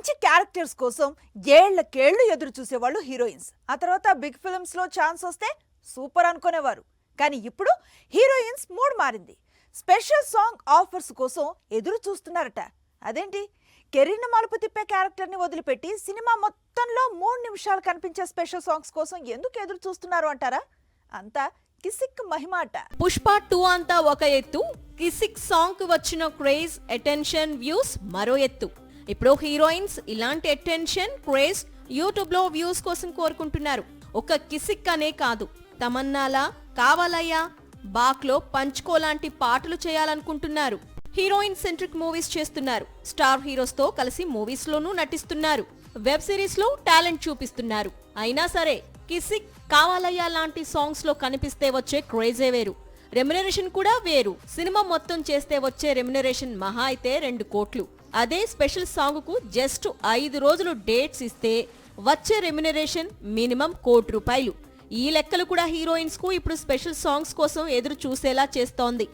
మంచి క్యారెక్టర్స్ కోసం ఏళ్లకేళ్లు ఎదురు చూసేవాళ్ళు హీరోయిన్స్. ఆ తర్వాత బిగ్ ఫిల్మ్స్ లో ఛాన్స్ వస్తే సూపర్ అనుకునేవారు. కానీ ఇప్పుడు హీరోయిన్స్ మూడ్ మారింది. స్పెషల్ సాంగ్ ఆఫర్స్ కోసం ఎదురు చూస్తున్నారట. అదేంటి, కెరీర్ను మలుపు తిప్పే క్యారెక్టర్ని వదిలిపెట్టి సినిమా మొత్తంలో 3 నిమిషాలు కనిపించే స్పెషల్ సాంగ్స్ కోసం ఎందుకు ఎదురు చూస్తున్నారు అంటారా? అంతా కిసిక్ మహిమ అట. పుష్ప 2 అంతా ఒక ఎత్తు, కిసిక్ సాంగ్ కు వచ్చిన క్రేజ్, అటెన్షన్, వ్యూస్ మరో ఎత్తు. ఇప్పుడు హీరోయిన్స్ ఇలాంటి అటెన్షన్, క్రేజ్, యూట్యూబ్ లో వ్యూస్ కోసం కోరుకుంటున్నారు. ఒక కిసిక్ అనే కాదు, తమన్నాలా, కావాలయ్యా, బాక్లో పంచుకో లాంటి పాటలు చేయాలనుకుంటున్నారు. హీరోయిన్ సెంట్రిక్ మూవీస్ చేస్తున్నారు. స్టార్ హీరోస్ తో కలిసి మూవీస్ లోనూ నటిస్తున్నారు. వెబ్ సిరీస్ లో టాలెంట్ చూపిస్తున్నారు. అయినా సరే కిసిక్, కావాలయ్యా లాంటి సాంగ్స్ లో కనిపిస్తే వచ్చే క్రేజే వేరు, రెమ్యునరేషన్ కూడా వేరు. సినిమా మొత్తం చేస్తే వచ్చే రెమ్యునరేషన్ మహా అయితే 2 కోట్లు. అదే స్పెషల్ సాంగ్ కు జస్ట్ 5 రోజులు డేట్స్ ఇస్తే వచ్చే రెమ్యునరేషన్ మినిమం 1 కోటి రూపాయలు. ఈ లెక్కలు కూడా హీరోయిన్స్ కు ఇప్పుడు స్పెషల్ సాంగ్స్ కోసం ఎదురు చూసేలా చేస్తోంది.